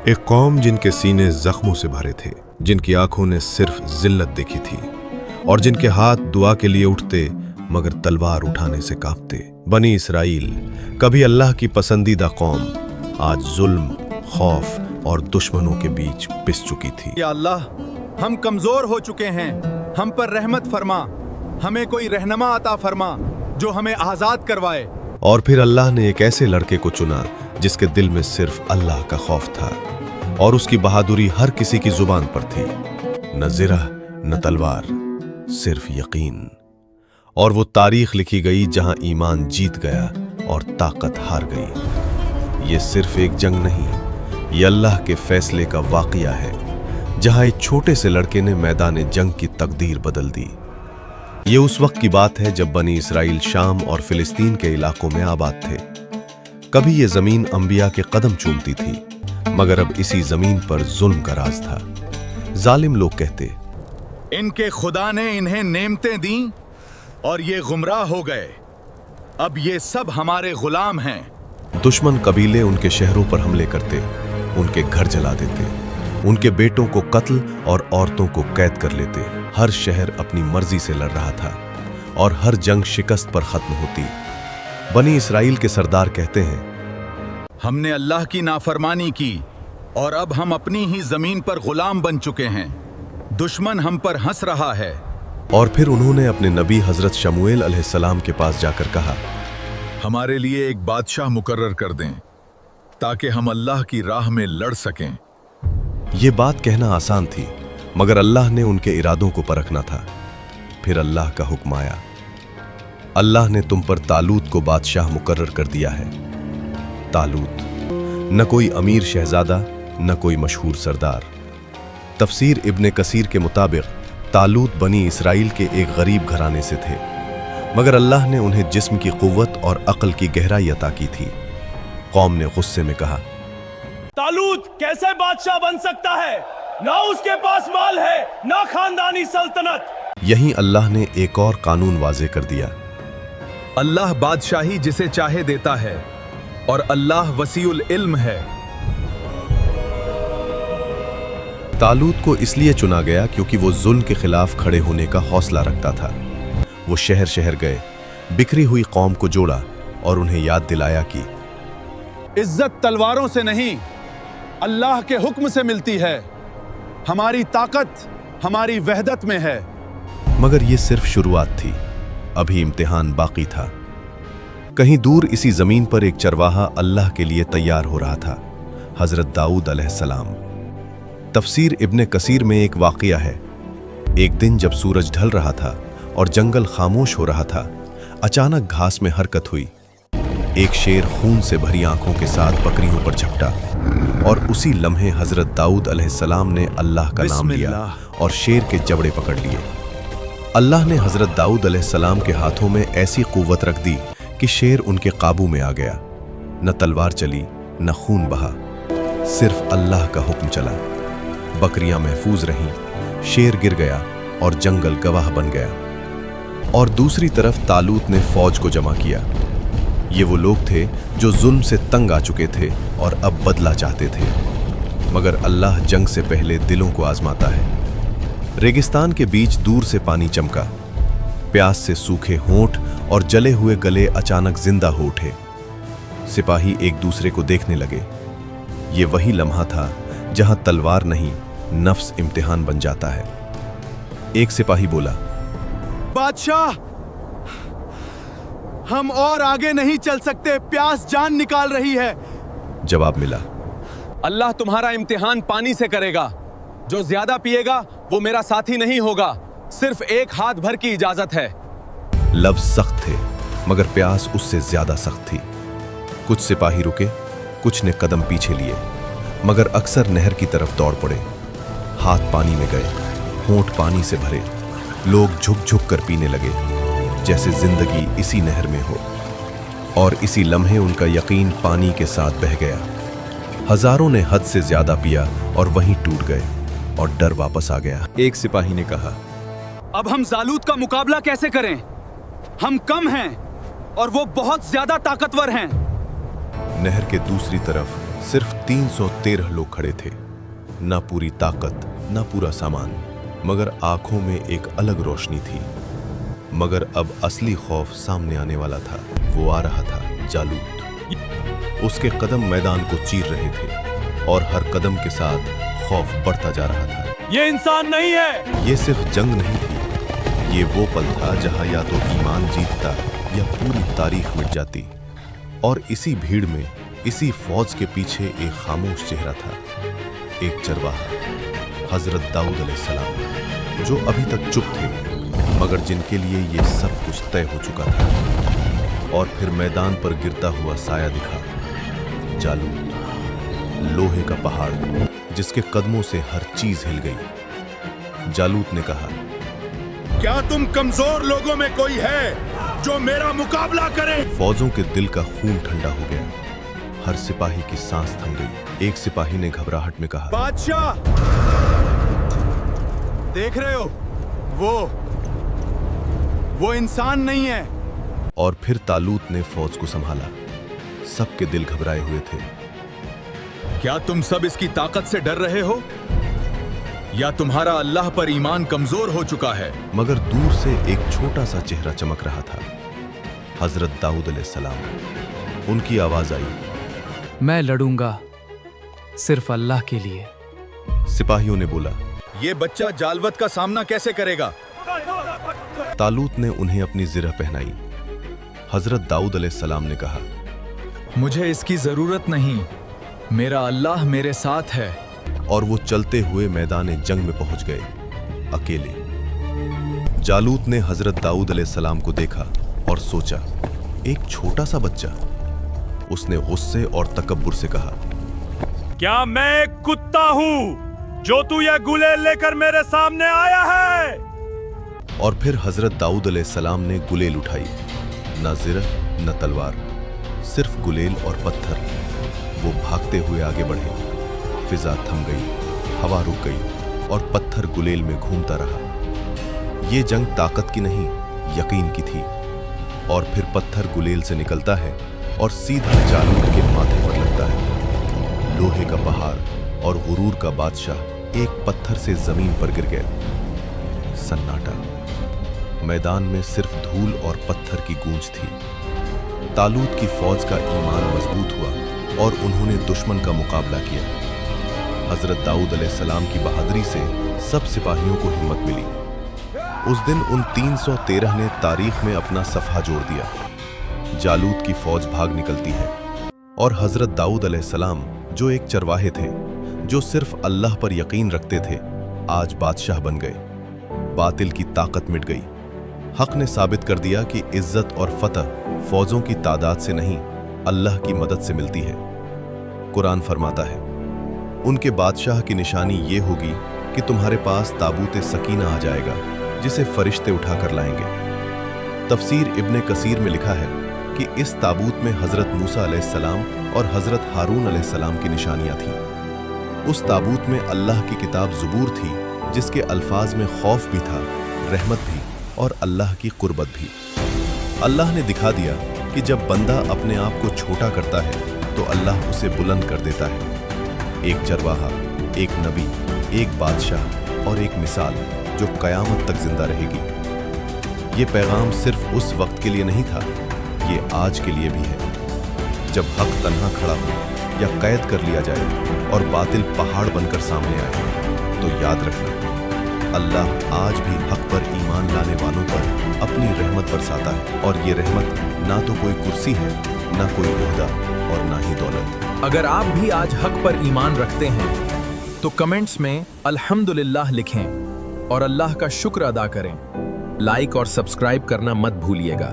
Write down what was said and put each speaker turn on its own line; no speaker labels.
एक कौम जिनके सीने जख्मों से भरे थे, जिनकी आंखों ने सिर्फ जिल्लत देखी थी और जिनके हाथ दुआ के लिए उठते मगर तलवार उठाने से कांपते। बनी इसराइल, कभी अल्लाह की पसंदीदा कौम, आज जुल्म, खौफ और दुश्मनों के बीच पिस चुकी थी।
या अल्लाह, हम कमजोर हो चुके हैं, हम पर रहमत फरमा, हमें कोई रहनुमा अता फरमा जो हमें आजाद करवाए।
और फिर अल्लाह ने एक ऐसे लड़के को चुना जिसके दिल में सिर्फ अल्लाह का खौफ था और उसकी बहादुरी हर किसी की जुबान पर थी। न जिरह न तलवार, सिर्फ यकीन। और वो तारीख लिखी गई जहां ईमान जीत गया और ताकत हार गई। ये सिर्फ एक जंग नहीं, ये अल्लाह के फैसले का वाकया है, जहां एक छोटे से लड़के ने मैदान जंग की तकदीर बदल दी। ये उस वक्त की बात है जब बनी इसराइल शाम और फिलिस्तीन के इलाकों में आबाद थे। कभी ये जमीन अंबिया के कदम चूमती थी, मगर अब इसी जमीन पर जुल्म का राज था। जालिम लोग कहते,
इनके खुदा ने इन्हें नेमतें दी और ये गुमराह हो गए, अब ये सब हमारे गुलाम हैं।
दुश्मन कबीले उनके शहरों पर हमले करते, उनके घर जला देते, उनके बेटों को कत्ल और औरतों को कैद कर लेते। हर शहर अपनी मर्जी से लड़ रहा था और हर जंग शिकस्त पर खत्म होती। बनी इसराइल के सरदार कहते हैं,
हमने अल्लाह की नाफरमानी की और अब हम अपनी ही जमीन पर गुलाम बन चुके हैं। दुश्मन हम पर हंस रहा है।
और फिर उन्होंने अपने नबी हजरत शमूएल अलैहिस्सलाम के पास जाकर कहा,
हमारे लिए एक बादशाह मुकर्रर कर दें ताकि हम अल्लाह की राह में लड़ सकें।
ये बात कहना आसान थी, मगर अल्लाह ने उनके इरादों को परखना था। फिर अल्लाह का हुक्म आया, अल्लाह ने तुम पर तालूत को बादशाह मुकर्रर कर दिया है। तालूत न कोई अमीर शहजादा, न कोई मशहूर सरदार। तफसीर इब्ने कसीर के मुताबिक तालूत बनी इसराइल के एक गरीब घराने से थे, मगर अल्लाह ने उन्हें जिस्म की कुव्वत और अक्ल की गहराई अता की थी। कौम ने गुस्से में कहा,
तालूत कैसे बादशाह बन सकता है? ना उसके पास माल है, ना खानदानी सल्तनत।
यहीं अल्लाह ने एक और कानून वाजे कर दिया,
अल्लाह बादशाही जिसे चाहे देता है और अल्लाह वसीउल इल्म है।
तालूत को इसलिए चुना गया क्योंकि वो जुल्म के खिलाफ खड़े होने का हौसला रखता था। वो शहर शहर गए, बिखरी हुई कौम को जोड़ा और उन्हें याद दिलाया कि
इज्जत तलवारों से नहीं, अल्लाह के हुक्म से मिलती है। हमारी ताकत हमारी वहदत में है।
मगर ये सिर्फ शुरुआत थी, अभी इम्तिहान बाकी था। कहीं दूर इसी जमीन पर एक चरवाहा अल्लाह के लिए तैयार हो रहा था, हजरत दाऊद अलैहिस्सलाम। तफसीर इब्ने कसीर में एक वाकया है। एक दिन जब सूरज ढल रहा था और जंगल खामोश हो रहा था, अचानक घास में हरकत हुई। एक शेर खून से भरी आंखों के साथ बकरियों पर झपटा और उसी लम्हे हजरत दाऊद अलैहिस्सलाम ने अल्लाह का नाम लिया और शेर के जबड़े पकड़ लिए। अल्लाह ने हजरत दाऊद अलैहिस्सलाम के हाथों में ऐसी कुव्वत रख दी कि शेर उनके काबू में आ गया। न तलवार चली, न खून बहा, सिर्फ अल्लाह का हुक्म चला। बकरियां महफूज रहीं, शेर गिर गया और जंगल गवाह बन गया। और दूसरी तरफ तालूत ने फौज को जमा किया। ये वो लोग थे जो जुल्म से तंग आ चुके थे और अब बदला चाहते थे। मगर अल्लाह जंग से पहले दिलों को आजमाता है। रेगिस्तान के बीच दूर से पानी चमका। प्यास से सूखे होंठ और जले हुए गले अचानक जिंदा हो उठे। सिपाही एक दूसरे को देखने लगे। ये वही लम्हा था जहां तलवार नहीं, नफ्स इम्तिहान बन जाता है। एक सिपाही बोला,
बादशाह, हम और आगे नहीं चल सकते, प्यास जान निकाल रही है।
जवाब मिला,
अल्लाह तुम्हारा इम्तिहान पानी से करेगा। जो ज्यादा पिएगा वो मेरा साथी नहीं होगा। सिर्फ एक हाथ भर की इजाजत है।
लफ्ज सख्त थे, मगर प्यास उससे ज्यादा सख्त थी। कुछ सिपाही रुके, कुछ ने कदम पीछे लिए, मगर अक्सर नहर की तरफ दौड़ पड़े। हाथ पानी में गए, होंठ पानी से भरे। लोग झुक झुक कर पीने लगे, जैसे जिंदगी इसी नहर में हो। और इसी लम्हे उनका यकीन पानी के साथ बह गया। हजारों ने हद से ज्यादा पिया और वहीं टूट गए और डर वापस आ गया। एक सिपाही ने कहा,
अब हम जालूत का मुकाबला कैसे करें? हम कम हैं और वो बहुत ज्यादा ताकतवर हैं।
नहर के दूसरी तरफ सिर्फ 313 लोग खड़े थे, ना पूरी ताकत ना पूरा सामान, मगर आंखों में एक अलग रोशनी थी। मगर अब असली खौफ सामने आने वाला था। वो आ रहा था, जालूत। उसके कदम मैदान को चीर रहे थे और हर कदम के साथ खौफ बढ़ता जा रहा था।
ये इंसान नहीं है।
ये सिर्फ जंग नहीं थी, ये वो पल था जहां या तो ईमान जीतता या पूरी तारीख मिट जाती। और इसी भीड़ में, इसी फौज के पीछे एक खामोश चेहरा था, एक चरवाहा, हजरत दाऊद अलैहिस्सलाम, जो अभी तक चुप थे, मगर जिनके लिए ये सब कुछ तय हो चुका था। और फिर मैदान पर गिरता हुआ साया दिखा, जालूत, लोहे का पहाड़ जिसके कदमों से हर चीज हिल गई। जालूत ने कहा,
क्या तुम कमजोर लोगों में कोई है जो मेरा मुकाबला करे?
फौजों के दिल का खून ठंडा हो गया, हर सिपाही की सांस थम गई। एक सिपाही ने घबराहट में कहा,
बादशाह, देख रहे हो, वो इंसान नहीं है।
और फिर तालूत ने फौज को संभाला। सबके दिल घबराए हुए थे।
क्या तुम सब इसकी ताकत से डर रहे हो, या तुम्हारा अल्लाह पर ईमान कमजोर हो चुका है?
मगर दूर से एक छोटा सा चेहरा चमक रहा था, हजरत दाऊद अलैहिस्सलाम। उनकी आवाज आई,
मैं लड़ूंगा सिर्फ अल्लाह के लिए।
सिपाहियों ने बोला,
ये बच्चा जालवत का सामना कैसे करेगा?
तालूत ने उन्हें अपनी जिरह पहनाई। हजरत दाऊद अलैहिस्सलाम ने कहा,
मुझे इसकी जरूरत नहीं, मेरा अल्लाह मेरे साथ है।
और वो चलते हुए मैदान जंग में पहुंच गए, अकेले। जालूत ने हजरत दाऊद अलैहिस्सलाम को देखा और सोचा, एक छोटा सा बच्चा। उसने गुस्से और तकब्बुर से कहा,
क्या मैं एक कुत्ता हूँ जो तू ये गुलेल लेकर मेरे सामने आया है?
और फिर हजरत दाऊद अलैहिस्सलाम ने गुलेल उठाई, न जिरह न तलवार, सिर्फ गुलेल और पत्थर। वो भागते हुए आगे बढ़े। फिजा थम गई, हवा रुक गई और पत्थर गुलेल में घूमता रहा। ये जंग ताकत की नहीं, यकीन की थी। और फिर पत्थर गुलेल से निकलता है और सीधा जालूत के माथे पर लगता है। लोहे का पहाड़ और गुरूर का बादशाह एक पत्थर से जमीन पर गिर गया। सन्नाटा। मैदान में सिर्फ धूल और पत्थर की गूंज थी। तालूत की फौज का ईमान मजबूत हुआ और उन्होंने दुश्मन का मुकाबला किया। हजरत दाऊद अलैहिस्सलाम की बहादुरी से सब सिपाहियों को हिम्मत मिली। उस दिन उन 313 ने तारीख में अपना सफ़ा जोड़ दिया। जालूत की फौज भाग निकलती है और हजरत दाऊद अलैहिस्सलाम, जो एक चरवाहे थे, जो सिर्फ अल्लाह पर यकीन रखते थे, आज बादशाह बन गए। बातिल की ताकत मिट गई। हक ने साबित कर दिया कि इज्जत और फतह फौजों की तादाद से नहीं, अल्लाह की मदद से मिलती है। कुरान फरमाता है, उनके बादशाह की निशानी ये होगी कि तुम्हारे पास ताबूत सकीना आ जाएगा, जिसे फरिश्ते उठाकर लाएंगे। तफसीर इब्ने कसीर में लिखा है कि इस ताबूत में हजरत मूसा अलैहिस्सलाम और हजरत हारून अलैहिस्सलाम की निशानियां थीं। उस ताबूत में अल्लाह की किताब ज़बूर थी, जिसके अल्फाज में खौफ भी था, रहमत भी और अल्लाह की कुर्बत भी। अल्लाह ने दिखा दिया कि जब बंदा अपने आप को छोटा करता है तो अल्लाह उसे बुलंद कर देता है। एक चरवाहा, एक नबी, एक बादशाह और एक मिसाल जो कयामत तक जिंदा रहेगी। ये पैगाम सिर्फ उस वक्त के लिए नहीं था, ये आज के लिए भी है। जब हक तन्हा खड़ा हो या कैद कर लिया जाए और बातिल पहाड़ बनकर सामने आए, तो याद रखना, अल्लाह आज भी हक पर ईमान लाने वालों पर अपनी रहमत बरसाता है। और ये रहमत ना तो कोई कुर्सी है, ना कोई ओहदा और ना ही दौलत।
अगर आप भी आज हक पर ईमान रखते हैं तो कमेंट्स में अल्हम्दुलिल्लाह लिखें और अल्लाह का शुक्र अदा करें। लाइक और सब्सक्राइब करना मत भूलिएगा।